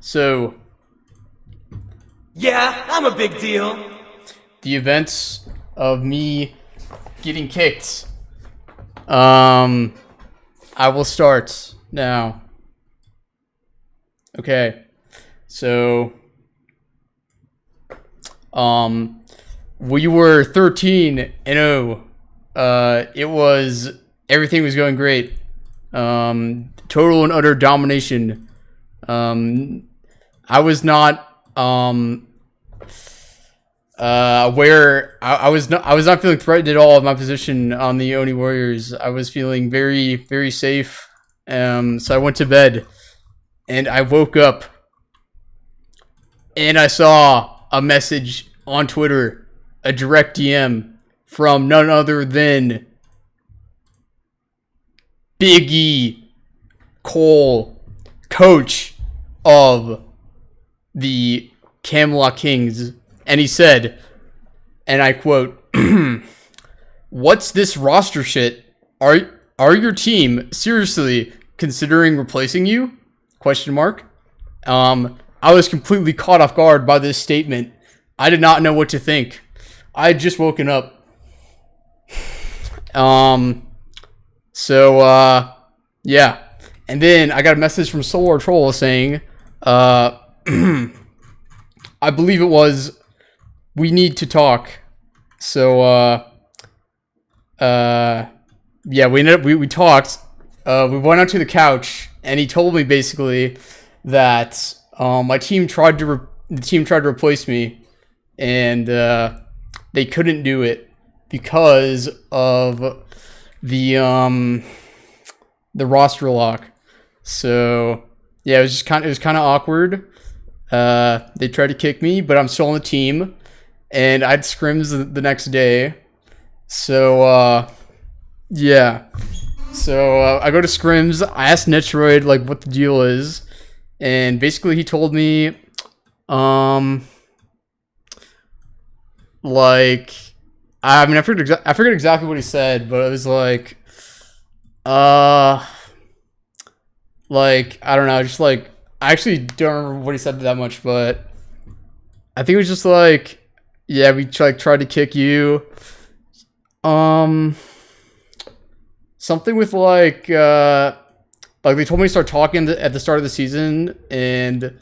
So, Yeah, I'm a big deal. the events of me getting kicked. I will start now. Okay. So, we were 13-0. It was everything was going great. Total and utter domination. I was not aware. I was not feeling threatened at all of my position on the Oni Warriors. I was feeling very, very safe. So I went to bed and I woke up and I saw a message on Twitter, a direct DM from none other than Big E Cole, coach of the Camelot Kings. And he said, and I quote, "What's this roster shit? Are your team seriously considering replacing you?" Question mark. I was completely caught off guard by this statement. I did not know what to think. I had just woken up. Yeah. And then I got a message from Soloortroll saying, I believe it was, "We need to talk." So, yeah, we talked. We went out to the couch, and he told me basically that my team tried to replace me, and they couldn't do it because of the roster lock. So yeah, it was kind of awkward. They tried to kick me, but I'm still on the team, and I had scrims the next day. So yeah. So I go to scrims. I asked Netroid like what the deal is, and basically he told me, like, I mean I forget exactly what he said, but it was like I don't know, just like I actually don't remember what he said that much, but I think it was just like, yeah, we tried to kick you. Something with like they told me to start talking at the start of the season, and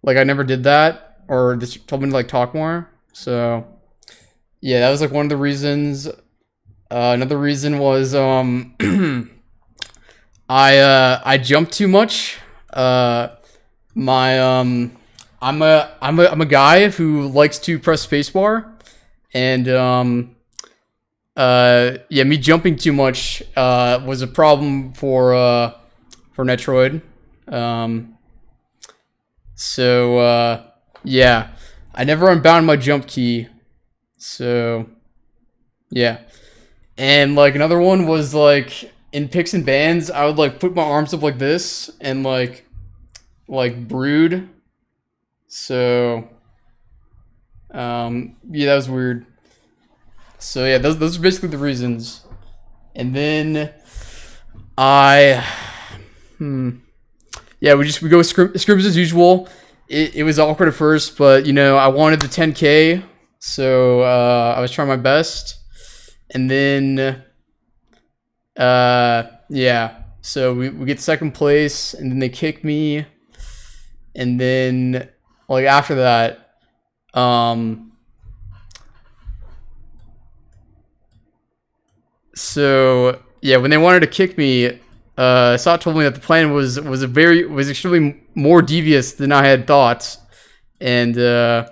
like I never did that, or they told me to like talk more. So yeah, that was like one of the reasons. Another reason was I jumped too much. My I'm a guy who likes to press spacebar, and yeah, me jumping too much was a problem for Netroid. So yeah, I never unbound my jump key. So yeah, and like another one was like in picks and bans, I would like put my arms up like this and like brood. So yeah, that was weird. So yeah, those are basically the reasons. And then I yeah, we go with scrims as usual. It was awkward at first, but you know, I wanted the 10K, so I was trying my best. And then yeah, so we get second place, and then they kick me, and then like after that, so yeah, when they wanted to kick me, Sot told me that the plan was extremely more devious than I had thought, and yeah,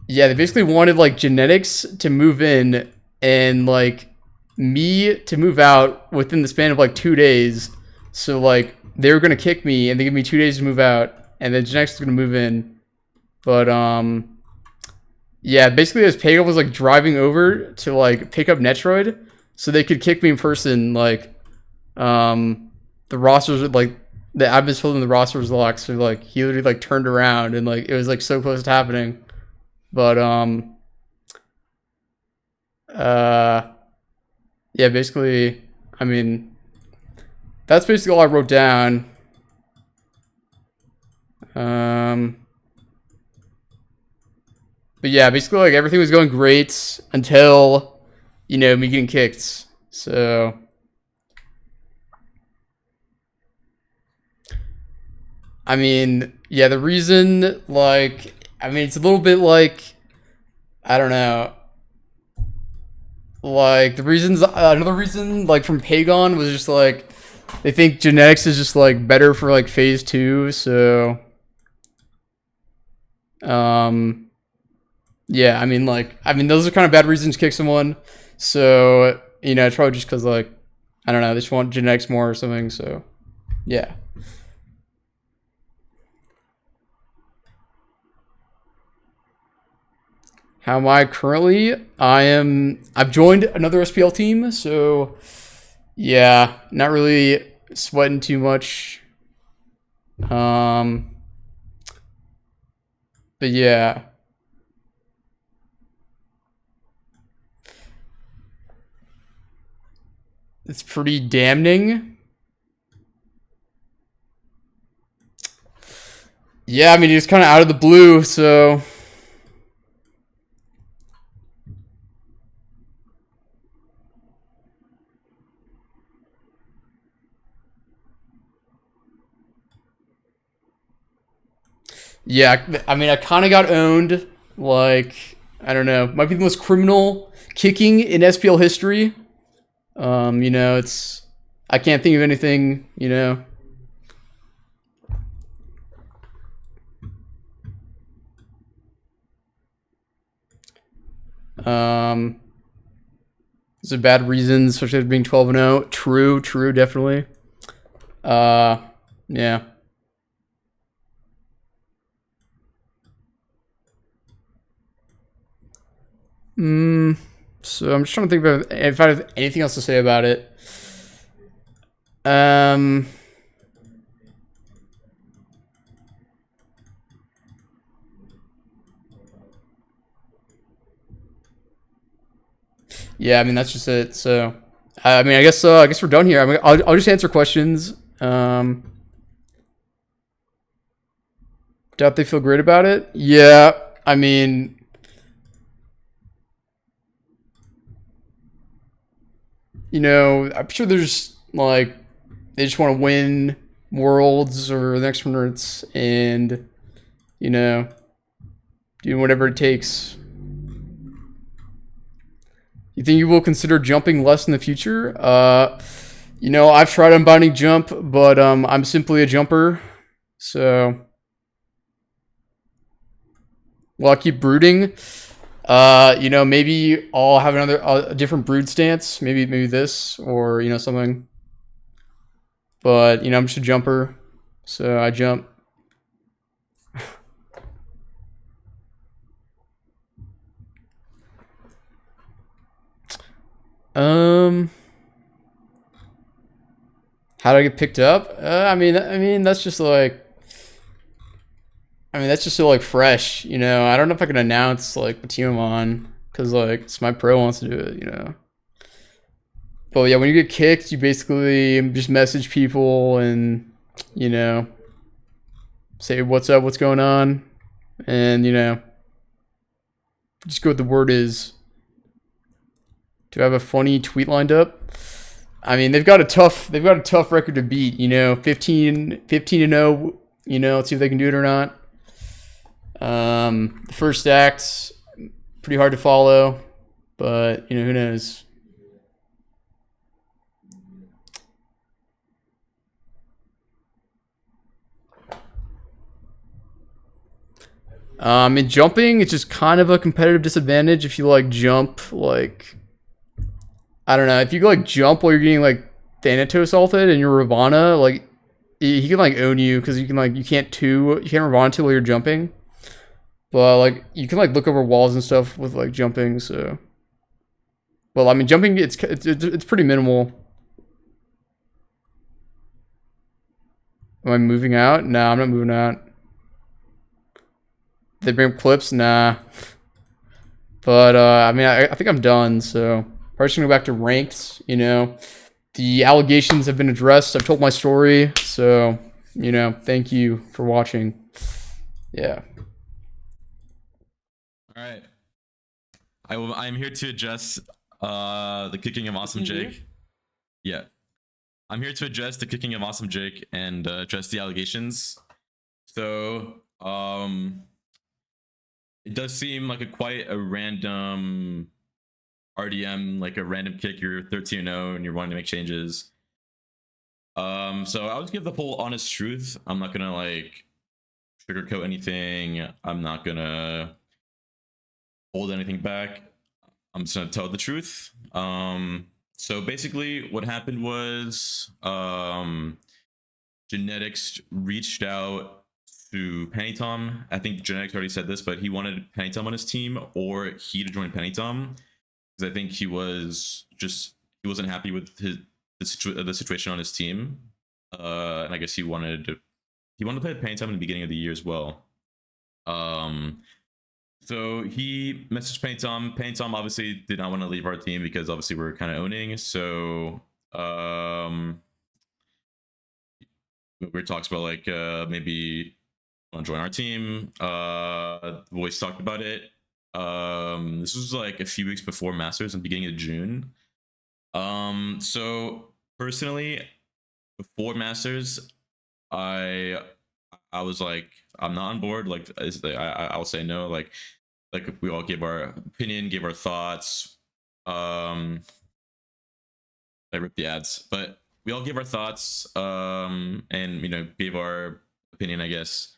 they basically wanted like genetics to move in and like me to move out within the span of like 2 days. So like they were gonna kick me and they give me 2 days to move out, and then genetics is gonna move in. But yeah, basically as Pago was like driving over to like pick up Netroid so they could kick me in person, like the rosters like the admins told him the roster was locked, so like he literally like turned around and like it was like so close to happening. But yeah, basically, I mean, that's basically all I wrote down. But yeah, basically, like, everything was going great until, you know, me getting kicked. So, I mean, yeah, the reason, like, I mean, it's a little bit like, I don't know. Like, the reasons, another reason, like, from Pagon was just, like, they think genetics is just, like, better for, like, phase 2, so, yeah, I mean, like, those are kind of bad reasons to kick someone, so, you know, it's probably just because, like, I don't know, they just want genetics more or something, so, yeah. How am I currently? I've joined another SPL team, so yeah, not really sweating too much. But yeah. It's pretty damning. Yeah, I mean, he's kind of out of the blue, so yeah, I mean, I kind of got owned. Like, I don't know, might be the most criminal kicking in SPL history. You know, I can't think of anything, you know. Those are bad reasons, especially being 12-0. True, definitely. Yeah. So I'm just trying to think about if I have anything else to say about it. Yeah, I mean, that's just it. So, I mean, I guess we're done here. I mean, I'll just answer questions. Doubt they feel great about it. Yeah, I mean, you know, I'm sure there's like they just want to win worlds or the next minutes and, you know, do whatever it takes. You think you will consider jumping less in the future? You know, I've tried unbinding jump, but I'm simply a jumper, so will I keep brooding? You know, maybe I'll have another a different brood stance. Maybe this or, you know, something. But, you know, I'm just a jumper, so I jump. How do I get picked up? I mean, that's just like, that's just so like fresh, you know. I don't know if I can announce like what team I'm on because like Smite Pro wants to do it, you know. But yeah, when you get kicked, you basically just message people and, you know, say what's up, what's going on, and, you know, just go what the word is. Do I have a funny tweet lined up? I mean, they've got a tough record to beat, you know, 15-0, you know, let's see if they can do it or not. The first act's pretty hard to follow, but, you know, who knows? In jumping, it's just kind of a competitive disadvantage if you like jump, like, I don't know, if you like jump while you're getting like Thanatos ulted and you're Ravana, like he can like own you because you can like you can't Ravana while you're jumping, but like you can like look over walls and stuff with like jumping. So, well, I mean, jumping it's pretty minimal. Am I moving out? No, I'm not moving out. They bring up clips? Nah. But, I mean, I think I'm done, so probably just gonna go back to ranked, you know. The allegations have been addressed. I've told my story, so, you know, thank you for watching. Yeah. All right. I'm here to address the kicking of Awesome Jake. Yeah. I'm here to address the kicking of Awesome Jake and address the allegations. So, it does seem like quite a random RDM, like a random kick. You're 13-0 and you're wanting to make changes. So I'll just give the whole honest truth. I'm not gonna like sugarcoat anything. I'm not gonna hold anything back. I'm just gonna tell the truth. So basically, what happened was Genetics reached out to Penny Tom. I think Genetics already said this, but he wanted Penny Tom on his team or he to join Penny Tom because I think he wasn't happy with the situation on his team, and I guess he wanted to play with Penny Tom in the beginning of the year as well. So he messaged Penny Tom. Penny Tom obviously did not want to leave our team because obviously we're kind of owning. So we talks about like maybe want to join our team. Voice talked about it. This was like a few weeks before Masters in the beginning of June. So personally, before Masters, I was like, I'm not on board. Like, I'll say no. Like we all give our opinion, give our thoughts. I ripped the ads, but we all give our thoughts. And gave our opinion. I guess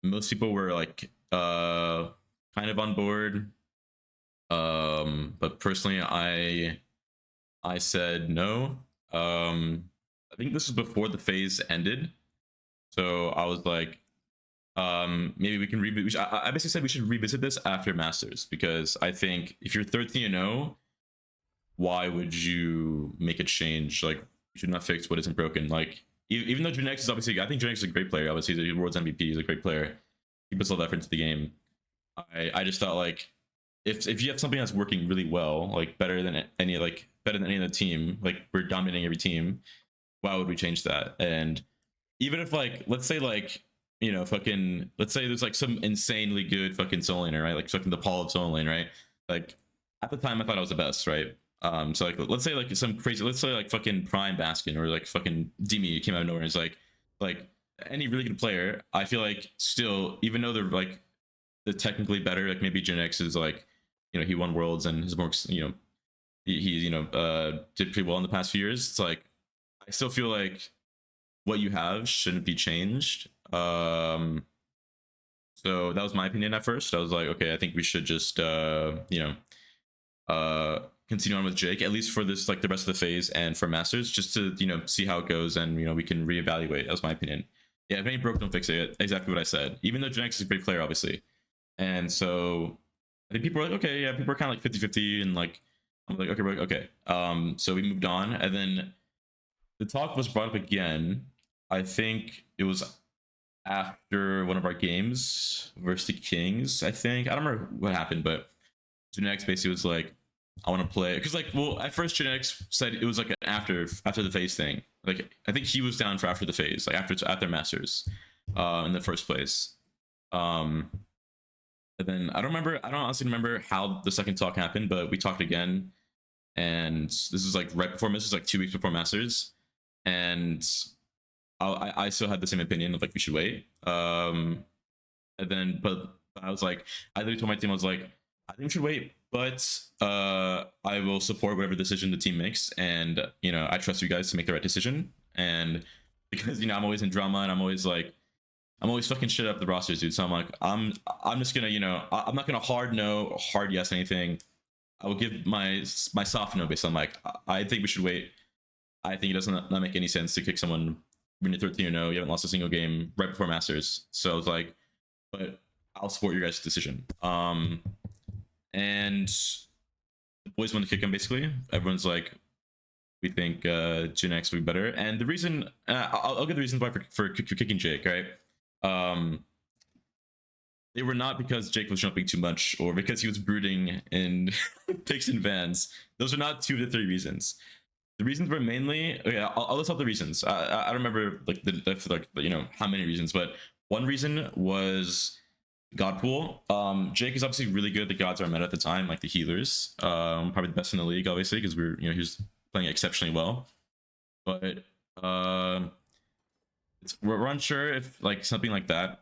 most people were like, kind of on board. But personally, I said no. I think this was before the phase ended, so I was like, maybe we can revisit. I basically said we should revisit this after Masters because I think if you're 13-0, why would you make a change? Like, you should not fix what isn't broken. Like, even though Junex is obviously, I think Junex is a great player. Obviously, he's a world's MVP. He's a great player. He puts a lot of effort into the game. I just thought like, if you have something that's working really well, like better than any other team, like we're dominating every team, why would we change that? And even if like, let's say like, let's say there's like some insanely good fucking solo laner, right? Like fucking the Paul of solo lane, right? Like at the time I thought I was the best, right? So like let's say like some crazy, let's say like fucking Prime Baskin or like fucking Demi came out of nowhere and it's like any really good player, I feel like still, even though they're technically better, like maybe Gen X is like, he won worlds and his more, he did pretty well in the past few years. It's like, I still feel like what you have shouldn't be changed. So that was my opinion at first. I was like, okay, I think we should just continue on with Jake, at least for this, like the rest of the phase and for Masters, just to see how it goes, and we can reevaluate. That was my opinion. Yeah, if any broke, don't fix it. Exactly what I said. Even though Janex is a great player, obviously. And so I think people are like, okay, yeah, people are kind of like 50-50, and like I'm like, okay. So we moved on, and then the talk was brought up again. I think it was after one of our games versus the Kings. I don't remember what happened, but Genetics basically was like, I want to play, because like, well, at first Genetics said it was like an after the phase thing. Like I think he was down for after the phase, like after Masters, in the first place. And then I don't honestly remember how the second talk happened, but we talked again, and this is like right before Masters, like 2 weeks before Masters, and I still had the same opinion of like we should wait. And then, but I was like, I literally told my team, I was like, I think we should wait, but I will support whatever decision the team makes, and I trust you guys to make the right decision. And because I'm always in drama, and I'm always fucking shit up the rosters, dude. So I'm like, I'm just gonna, I'm not gonna hard no, hard yes anything. I will give my soft no based on like, I think we should wait. I think it doesn't not make any sense to kick someone when you're 13-0, you haven't lost a single game right before Masters. So I was like, but I'll support your guys' decision. And the boys want to kick him basically. Everyone's like, we think Gen X would be better. And the reason, I'll give the reasons why for kicking Jake, right? They were not because Jake was jumping too much or because he was brooding in picks and bans. Those are not 2 to 3 reasons. The reasons were mainly, okay, I'll list out the reasons. I don't remember like how many reasons, but one reason was God pool. Jake is obviously really good. The gods are meta at the time, like the healers. Probably the best in the league, obviously, because he was playing exceptionally well. But we're unsure if like something like that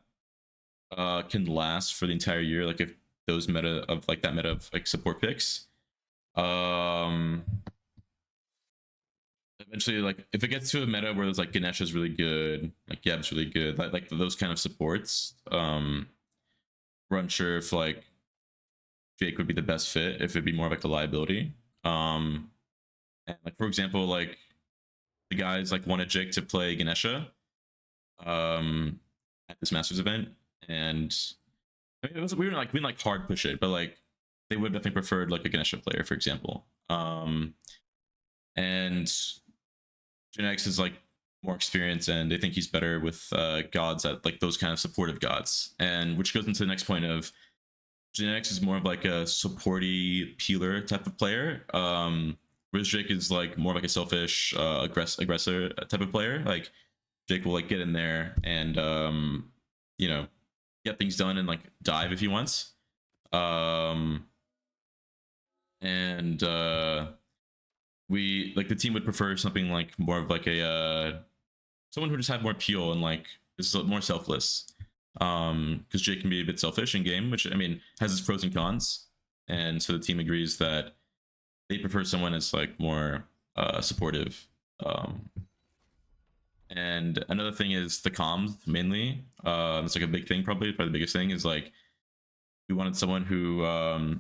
can last for the entire year. Like if those meta of like that meta of like support picks. Um, Eventually, like if it gets to a meta where there's like Ganesha's really good, like Yeb's really good, like those kind of supports. We're unsure if like Jake would be the best fit, if it'd be more like a liability. Um, and like for example, like the guys like wanted Jake to play Ganesha at this Masters event, and I mean, we didn't like hard push it, but like they would definitely preferred like a Ganesha player, for example. And Genetics is like more experience, and they think he's better with gods at like those kind of supportive gods, and which goes into the next point of Genetics is more of like a supporty peeler type of player. Whereas Jake is like more like a selfish aggressor type of player. Like Jake will like get in there and you know get things done and like dive if he wants. Um, and we like the team would prefer something like more of like a someone who just had more appeal and like is more selfless. Because Jake can be a bit selfish in game, which I mean has its pros and cons, and so the team agrees that they prefer someone that's like more supportive. And another thing is the comms mainly. It's like a big thing, probably the biggest thing is like we wanted someone who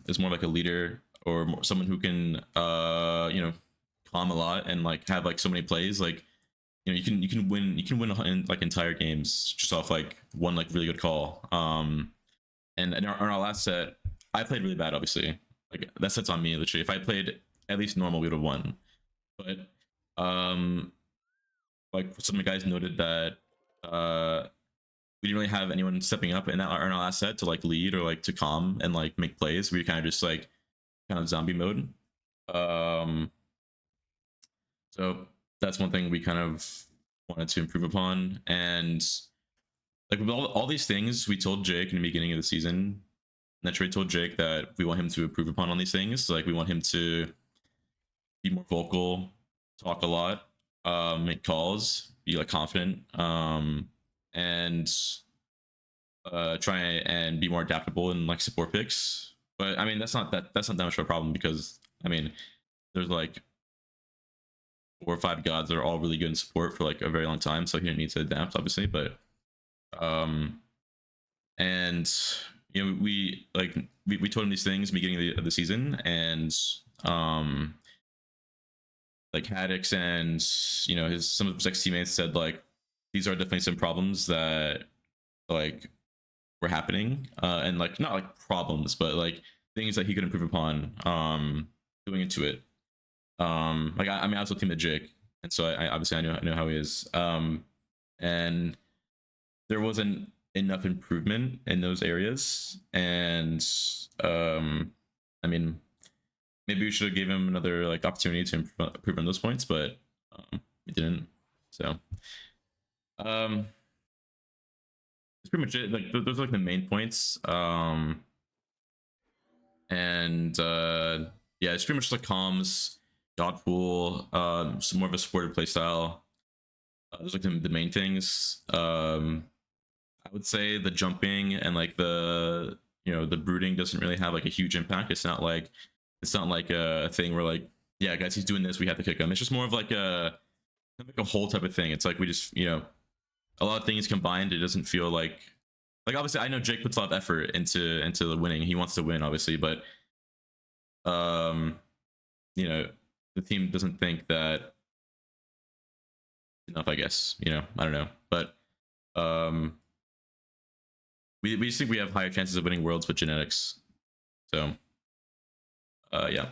is more like a leader or more, someone who can calm a lot and like have like so many plays like you can win in like entire games just off like one like really good call. And in our last set, I played really bad. Obviously, like that set's on me. Literally, if I played at least normal, we would have won. But um, like some of the guys noted that we didn't really have anyone stepping up in our last set to like lead or like to calm and like make plays. We were kind of just like kind of zombie mode. Um, so that's one thing we kind of wanted to improve upon. And like with all these things, we told Jake in the beginning of the season. Naturally told Jake that we want him to improve upon on these things. Like we want him to be more vocal, talk a lot, make calls, be like confident, and try and be more adaptable in like support picks. But I mean that's not that much of a problem because I mean there's like 4 or 5 gods that are all really good in support for like a very long time, so he didn't need to adapt obviously. But um and we told him these things beginning of the season, and um like Haddix and his some of his ex teammates said like these are definitely some problems that like were happening, and like not like problems but like things that he could improve upon going into it. Like I mean I was with him at Jake, and so I obviously I know how he is. And there wasn't enough improvement in those areas, and I mean maybe we should have gave him another like opportunity to improve on those points, but we didn't. So um that's pretty much it. Like those are like the main points. And yeah, it's pretty much like comms, god pool, some more of a supported playstyle. Those are like the main things. I would say the jumping and like the brooding doesn't really have like a huge impact. It's not like a thing where like, yeah guys, he's doing this, we have to kick him. It's just more of like a whole type of thing. It's like we just a lot of things combined. It doesn't feel like obviously I know Jake puts a lot of effort into the winning. He wants to win obviously, but um you know the team doesn't think that enough, I guess. I don't know, but um we just think we have higher chances of winning worlds with genetics. So yeah.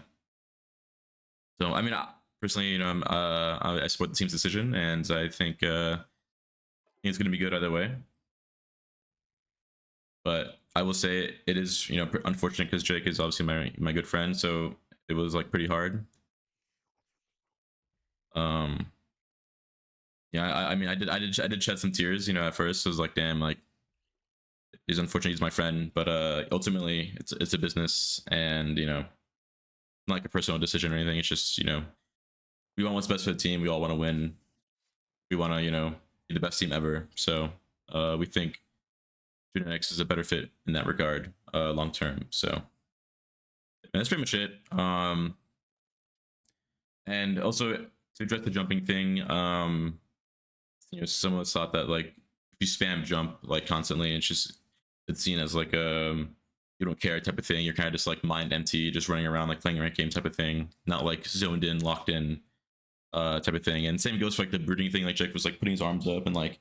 So I mean personally, I support the team's decision, and I think it's going to be good either way. But I will say it is unfortunate because Jake is obviously my good friend, so it was like pretty hard. um yeah, I mean I did shed some tears at first. It was like, damn, like He's unfortunately he's my friend, but ultimately it's a business, and not like a personal decision or anything. It's just we want what's best for the team. We all want to win. We want to be the best team ever. So we think Genetics is a better fit in that regard, long term. So that's pretty much it. And also to address the jumping thing, someone thought that like if you spam jump like constantly, it's seen as like you don't care type of thing. You're kind of just like mind empty, just running around like playing a ranked game type of thing, not like zoned in, locked in type of thing. And same goes for like the brooding thing. Like Jake was like putting his arms up and like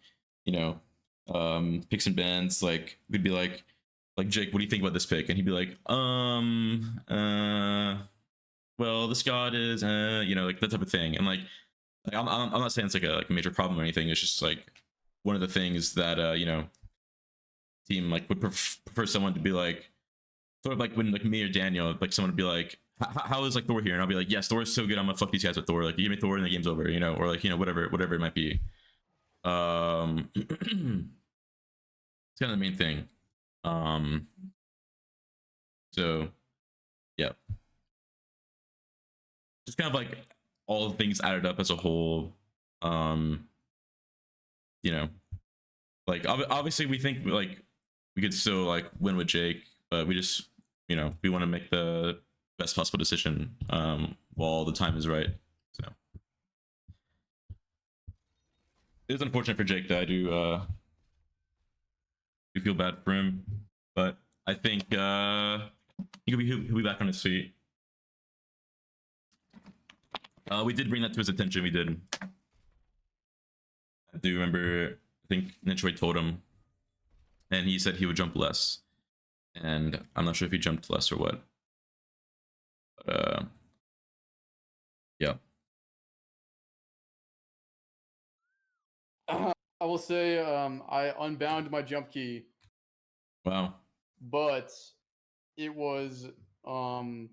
picks and bans. Like we'd be like Jake, what do you think about this pick? And he'd be like, well, this god is like that type of thing. And like I'm not saying it's like a major problem or anything. It's just like one of the things that team like would prefer someone to be like, sort of like when like me or Daniel, like someone would be like, how is like Thor here? And I'll be like, yes, Thor is so good. I'm gonna fuck these guys with Thor. Like, you give me Thor and the game's over, or like whatever it might be. It's kind of the main thing. So yeah, just kind of like all the things added up as a whole. You know, like obviously we think like we could still like win with Jake, but we just we want to make the best possible decision while the time is right. So it's unfortunate for Jake that I do feel bad for him, but I think he'll be back on his feet. We did bring that to his attention. We did. I do remember. I think Nitroid told him, and he said he would jump less. And I'm not sure if he jumped less or what. But yeah. I will say I unbound my jump key. Wow. But it was I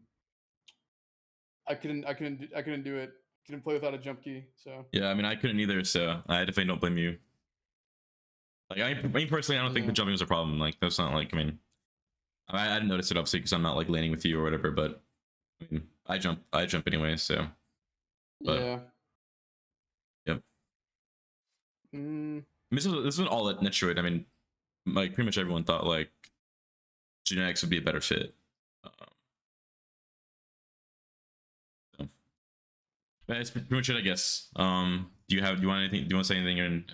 couldn't do it. Couldn't play without a jump key. So yeah, I mean I couldn't either. So I definitely don't blame you. Like I mean personally, I don't think the jumping was a problem. Like that's not like I didn't notice it obviously because I'm not like landing with you or whatever. But I mean I jump anyway. So but, yeah. Yep. This was all at Nitroid. I mean, like pretty much everyone thought like Genetics would be a better fit. So. That's pretty much it, I guess. Do you want anything? Do you want to say anything? And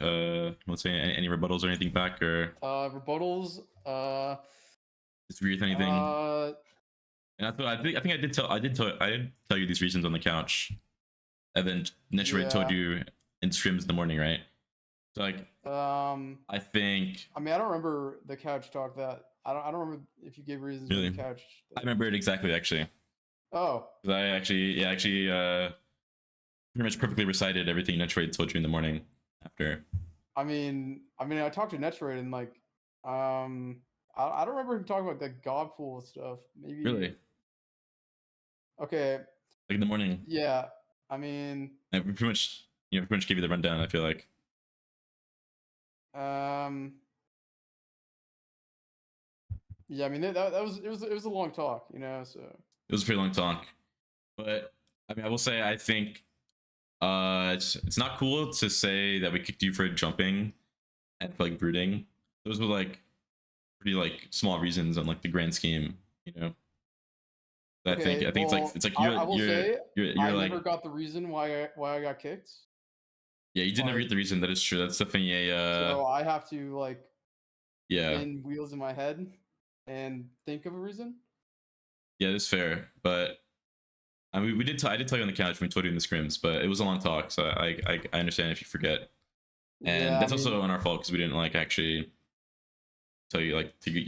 want to say any rebuttals or anything back or rebuttals? Disagree with anything? And I thought I think I did tell you these reasons on the couch, and then Nitroid told you in streams in the morning, right? So like, I think. I mean, I don't remember the couch talk that. I don't remember if you gave reasons really? for the couch. I remember it exactly, actually. Oh. I actually pretty much perfectly recited everything Nitroid told you in the morning after. I mean, I talked to Nitroid and like, I don't remember him talking about the God pool stuff. Maybe. Really? Okay. Like in the morning. Yeah. I mean. I pretty much gave you the rundown. I feel like. Yeah, I mean that was it was a long talk, so it was a pretty long talk. But I mean I will say I think it's not cool to say that we kicked you for jumping and for like brooding. Those were like pretty like small reasons on like the grand scheme, Okay, I think it's like you're I like never got the reason why I got kicked. Yeah, you did never get the reason. That is true. That's definitely a so I have to like yeah spin wheels in my head and think of a reason. Yeah, that's fair. But I mean, I did tell you on the couch when we told you in the scrims, but it was a long talk, so I understand if you forget. And that's also on our fault because we didn't like actually tell you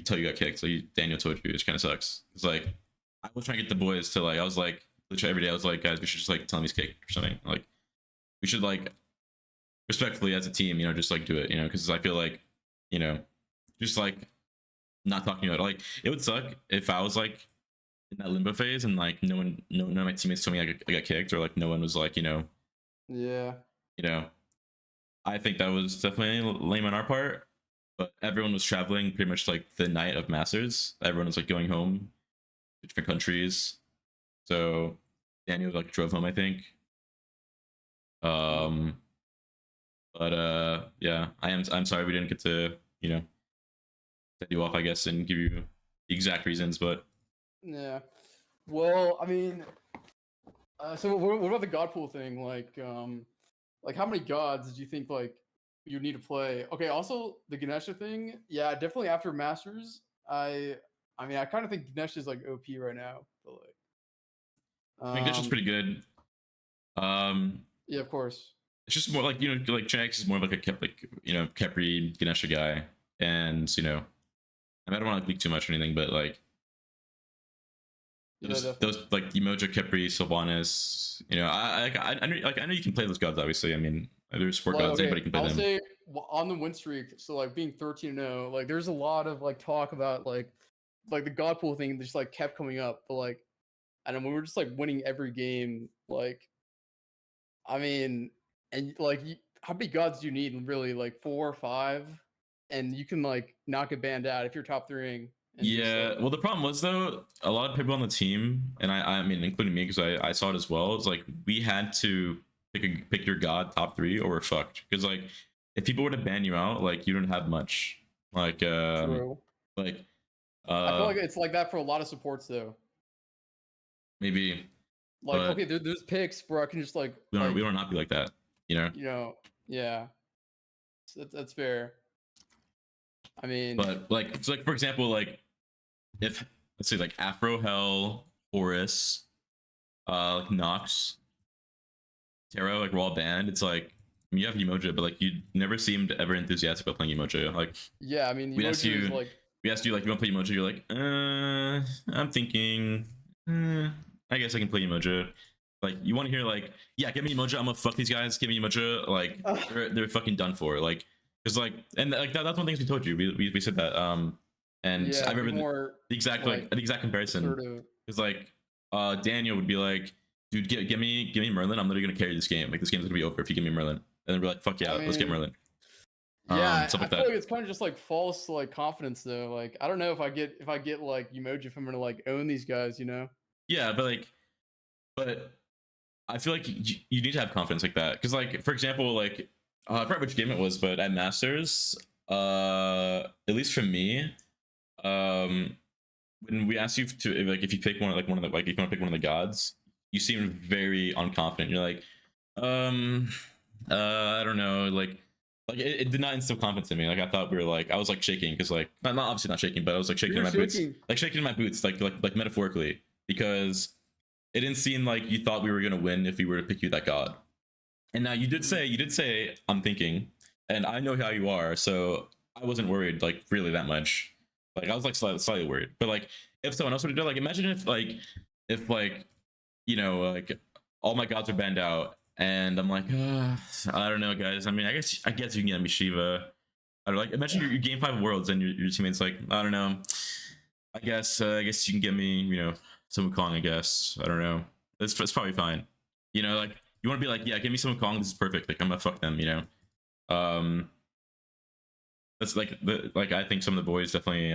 tell you got kicked. So Daniel told you, which kind of sucks. It's like I was trying to get the boys to like I was like literally every day I was like, guys, we should just like tell him he's kicked or something. Like we should like respectfully as a team, just like do it, because I feel like just like not talking about it. Like it would suck if I was like in that limbo phase and like none of my teammates told me I got kicked, or like no one was like yeah, I think that was definitely lame on our part, but everyone was traveling pretty much like the night of Masters. Everyone was like going home to different countries. So Daniel like drove home, I think. Um, but yeah, I'm sorry we didn't get to set you off, I guess, and give you the exact reasons, but Yeah. Well, I mean, so what about the god pool thing? Like how many gods do you think like you need to play? Okay, also the Ganesha thing. Yeah, definitely after Masters. I mean, I kind of think Ganesha is like OP right now, but I think this is um, pretty good. Um, yeah, of course. it's just more like like Jax is more like a Kepri Ganesha guy, and I don't want to leak too much or anything, but like Yeah, those definitely. like Emoja, Kepri, Sylvanas, I know you can play those gods. Obviously, I mean they're support Like, gods. okay, Anybody can play I'll them. say on the win streak, so like being 13-0, like there's a lot of like talk about like the god pool thing just like kept coming up, but like I don't know, we were just like winning every game. Like, I mean, and like, how many gods do you need? Really, like 4 or 5, and you can like not get banned out if you're top three and just Yeah, well, the problem was though, a lot of people on the team, and I mean, including me, because I saw it as well. It's like we had to pick your god top three, or we're fucked. Because like, if people were to ban you out, like you don't have much. Like, true. like, I feel uh, like it's like that for a lot of supports though. maybe, Like, but okay, there's picks where I can just we don't not be like that, you know. you know, yeah, that's fair. I mean, But like, it's like for example, like if let's say like Afro Hell, Horus, like Nox, Taro, like raw band, it's like you have Umoja, but like you never seemed ever enthusiastic about playing Umoja. Like yeah, I mean, we asked emoji is you, like, like you want to play Umoja, you're like, I'm thinking, I guess I can play Umoja. Like you want to hear like, yeah, give me Umoja, I'm gonna fuck these guys, give me Umoja, like they're fucking done for. Like because like and like that's one of the things we told you. We said that. And I yeah, be remember more the exact comparison. assertive. Because like Daniel would be like, dude, give me Merlin. I'm literally gonna carry this game. Like this game's gonna be over if you give me Merlin. And then we're like, fuck I yeah, let's get mean, Merlin. yeah, Stuff I like feel that. like it's kind of just like false like confidence though. Like I don't know if I get like emoji if I'm gonna like own these guys, you know? Yeah, but I feel like you need to have confidence like that. Because like for example, like I forgot which game it was, but at Masters, at least for me, um, when we asked you to like if you pick one of the like if you want to pick one of the gods, you seemed very unconfident. You're like, um, I don't know, like it did not instill confidence in me. Like I thought we were like I was like shaking because like not obviously not shaking, but I was like shaking in You're my boots, shaking. like shaking in my boots, like metaphorically because it didn't seem like you thought we were gonna win if we were to pick you that god. And now Mm, you did say I'm thinking, and I know how you are, so I wasn't worried like really that much. Like I was like slightly worried, but like if someone else would have done, like imagine if like like all my gods are banned out, and I'm like, I don't know, guys. I mean, I guess you can get me Shiva. I don't like imagine you game 5 worlds and your teammates like I don't know. I guess you can get me some Kong. I guess I don't know. It's probably fine. Like you want to be like yeah, give me some Kong. This is perfect. Like I'm gonna fuck them. Um, that's like like I think some of the boys definitely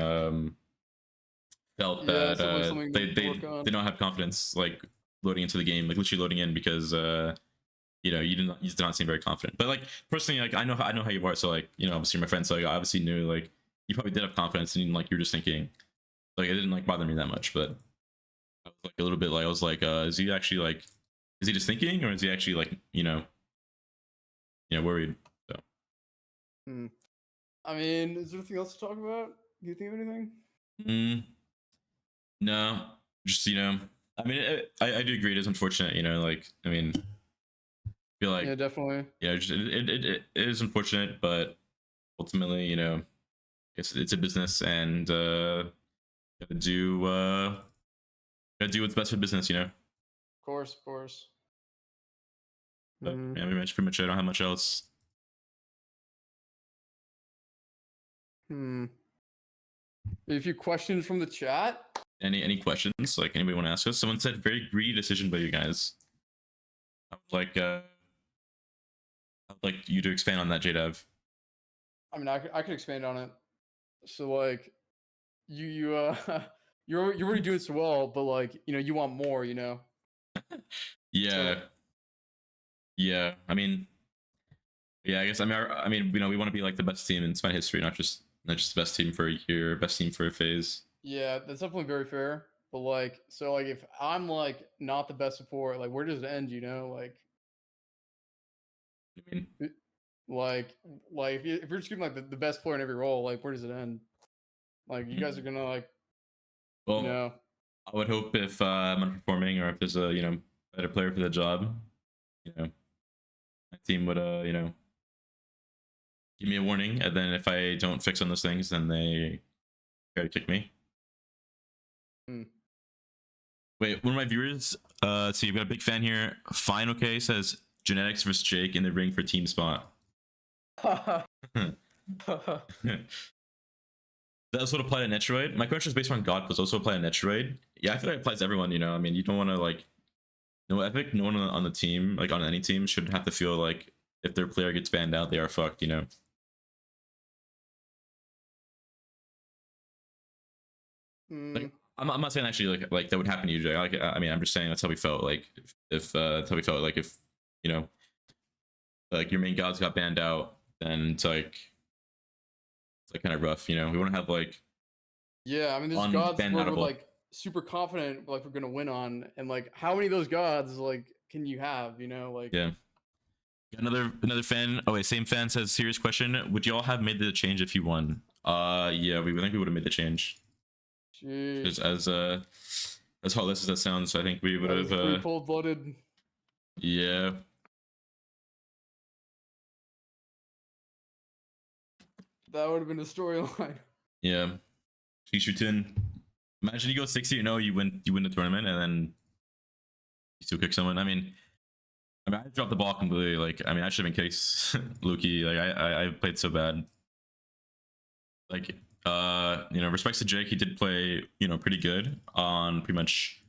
felt yeah, that it's definitely something to work they on. don't have confidence like loading into the game, like literally loading in because you did not seem very confident. But like personally, like I know how you are, so like obviously you're my friend, so like, I obviously knew like you probably did have confidence and like you're just thinking like it didn't like bother me that much, but I was like a little bit like I was like is he actually like is he just thinking or is he actually like worried? So Hmm. I mean, is there anything else to talk about? Do you think of anything? mm, no, just I mean I do agree it is unfortunate, like I mean feel like Yeah, definitely. yeah, just, it is unfortunate, but ultimately, it's a business, and gotta do what's best for business, Of course, of course. But Hmm. yeah, pretty much I don't have much else. Hmm. A few questions from the chat. Any questions? Like anybody want to ask us? Someone said very greedy decision by you guys. I would like you to expand on that, JDev. I mean, I could expand on it. So like, you you're already doing so well, but like, you want more, So Yeah, yeah. I mean, yeah. I guess I mean, we want to be like the best team in Smite history, not just the best team for a year, best team for a phase. yeah, that's definitely very fair. But like, so like, if I'm like not the best support, like, where does it end? Like, I mean, it- like if you're just giving like the best player in every role, like, where does it end? Like, you guys are gonna like, you well, know, I would hope if I'm underperforming or if there's a better player for the job, my team would give me a warning, and then if I don't fix on those things, then they try to kick me. hmm. Wait, one of my viewers, so you've got a big fan here. Fine, okay, says genetics versus Jake in the ring for team spot. That also apply to Netroid. My question is based on God, but also apply to Netroid. Yeah, I feel like it applies to everyone. I mean, you don't want to like. No, I think no one on the team, like on any team, should have to feel like if their player gets banned out, they are fucked. Hmm. Like I'm not saying actually like that would happen to you, Jay. Like I mean, I'm just saying that's how we felt. Like if that's how we felt. Like if you know, like your main gods got banned out, then it's like kind of rough. We want to have like Yeah, I mean, there's gods where we're unbannable. like super confident, like we're gonna win on, and like, how many of those gods like can you have? Like, Yeah. Another fan. Oh wait, same fan says serious question. Would you all have made the change if you won? Yeah, I think we would have made the change. Because sheesh, as heartless as that sounds, I think we would that is have. pretty cold blooded. Yeah, That would have been a storyline. yeah. Shishutin. Imagine you go 60-0, you win the tournament, and then you still kick someone. I mean, I dropped the ball completely. Like, I mean, I should have been case Luki. Like, I played so bad. Like, respects to Jake, he did play, pretty good on pretty much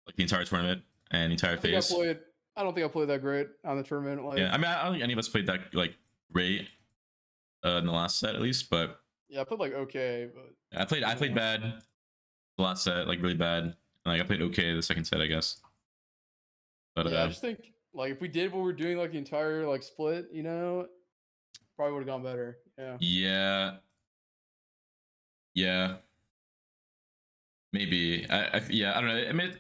like the entire tournament and the entire I think I phase. played. I don't think I played that great on the tournament. Yeah, I Like, mean, I don't think any of us played that like great in the last set at least, but yeah, I played like okay, but I played bad the last set, like really bad. And, like I played okay the second set, I guess. But yeah, I just think like if we did what we're doing like the entire like split, probably would have gone better. Yeah. yeah, yeah, maybe. Yeah, I don't know. I mean,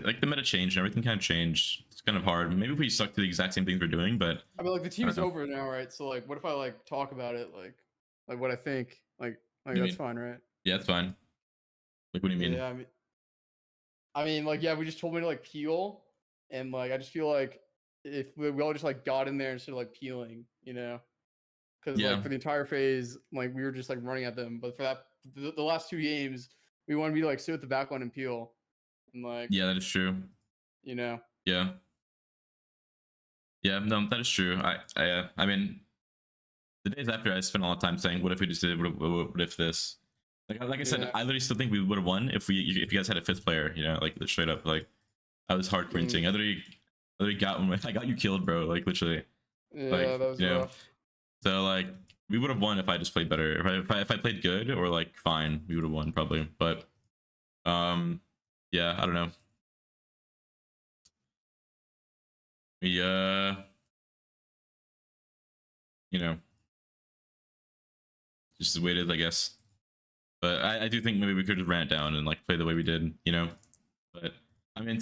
like the meta changed and everything kind of changed. It's kind of hard. Maybe if we stuck to the exact same things we're doing, but I mean, like the I don't team's know. over now, right? So like, what if I like talk about it, like what I think, like What do you that's mean? fine, right? Yeah, that's fine. Like, what do you mean? Yeah, I mean, like, yeah, we just told me to like peel, and like I just feel like if we all just like got in there instead of like peeling, because like Yeah, for the entire phase, like we were just like running at them, but for the last 2 games, we wanted to be like sit with the back one and peel, and like yeah, that is true. you know, Yeah, yeah, no, that is true. I mean, the days after, I spent a lot of time saying, "What if we just did? What if this?" Like I said, yeah, I literally still think we would have won if you guys had a fifth player. Like straight up, like I was hard mm, printing. I literally got I got you killed, bro. Like literally, yeah, like that was rough. So like we would have won if I just played better. If I played good or like fine, we would have won probably. But um, yeah, I don't know. We you know, just waited, I guess. But I do think maybe we could have ran it down and like play the way we did. But I mean,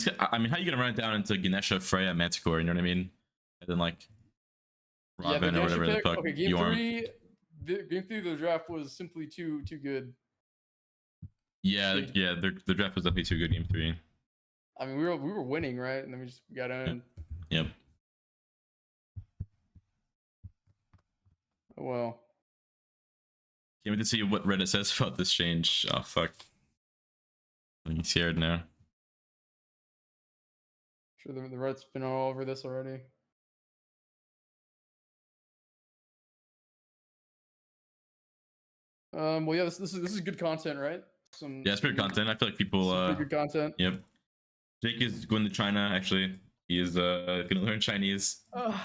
how you gonna run it down into Ganesha, Freya, Manticore? You know what I mean? And then like Yeah, the Robin or Ganesha whatever the pick. fuck Okay, game Bjorn. three. Game three of the draft was simply too good. Yeah, She, yeah. The draft was definitely too good. Game three. I mean, we were winning, right? And then we just got Yep. owned. Yep. Oh, well, Can't wait to see what Reddit says about this change. Oh fuck. I'm scared now. sure the Red's been all over this already. Well, yeah, this is good content, right? Some Yeah, spirit some content. I feel like people. some pretty good content. Yep. Jake is going to China. Actually, he is gonna learn Chinese. Uh,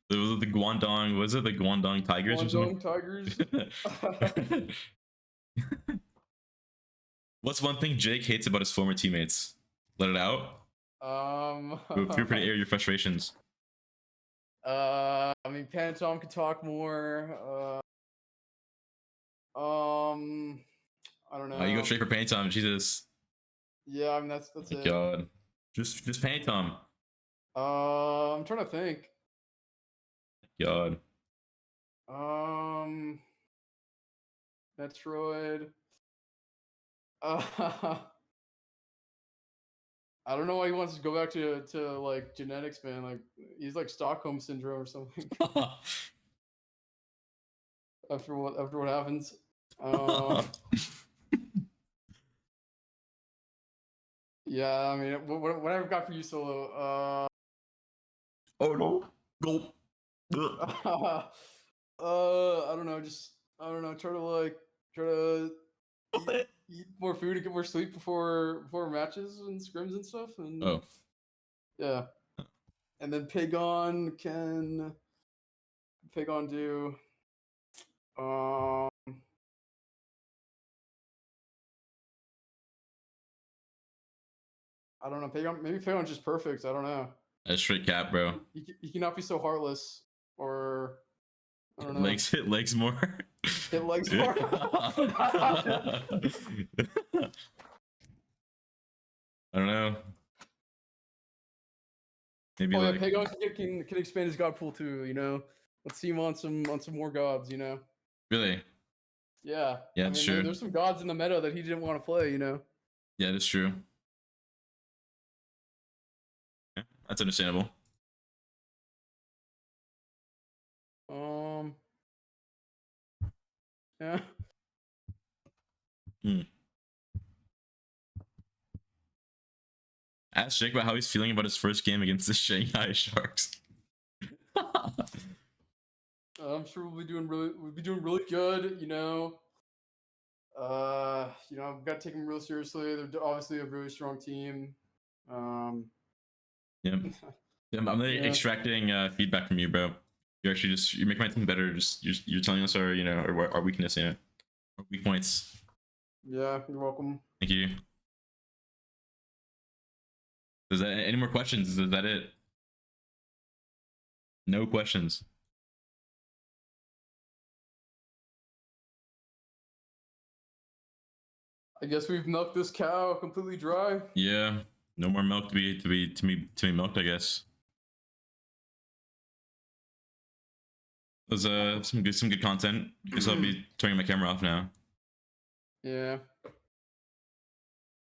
The Guangdong, was it the Guangdong Tigers or something? Guangdong Tigers. What's one thing Jake hates about his former teammates? Let it out. um, Feel free to air your frustrations. I mean, Pantom could talk more. I don't know. You go straight for Paint Tom, Jesus. Yeah, I mean that's it. God. Just Paint Tom. I'm trying to think. God. Metroid. I don't know why he wants to go back to like genetics, man. Like he's like Stockholm syndrome or something. after what happens. Yeah, I mean, what I've got for you, Solo. Oh no. Go. I don't know. Just I don't know. Try to eat more food and get more sleep before matches and scrims and stuff. And Oh. yeah, and then Pagon do. Um, I don't know. Maybe Pagon's just perfect. I don't know. That's straight cap, bro. He cannot be so heartless, or I don't know. Hit legs more. Hit legs more. I don't know. Maybe yeah, like Pagon can expand his god pool too. You know, let's see him on some more gods. You know. really. Yeah. Yeah, I it's mean, true. there's some gods in the meta that he didn't want to play. You know. Yeah, that's true. Yeah, that's understandable. Yeah. Ask Jake about how he's feeling about his first game against the Shanghai Sharks. I'm sure we'll be doing really good. You know. I've got to take them real seriously. They're obviously a really strong team. Yeah. I'm really Yeah. extracting feedback from you, bro. You make my team better. You're telling us our our weakness, our weak points. Yeah, you're welcome. Thank you. Is that any more questions? Is that it? No questions. I guess we've milked this cow completely dry. Yeah. No more milk to be milked, I guess. There's some good content. I guess I'll be turning my camera off now. Yeah.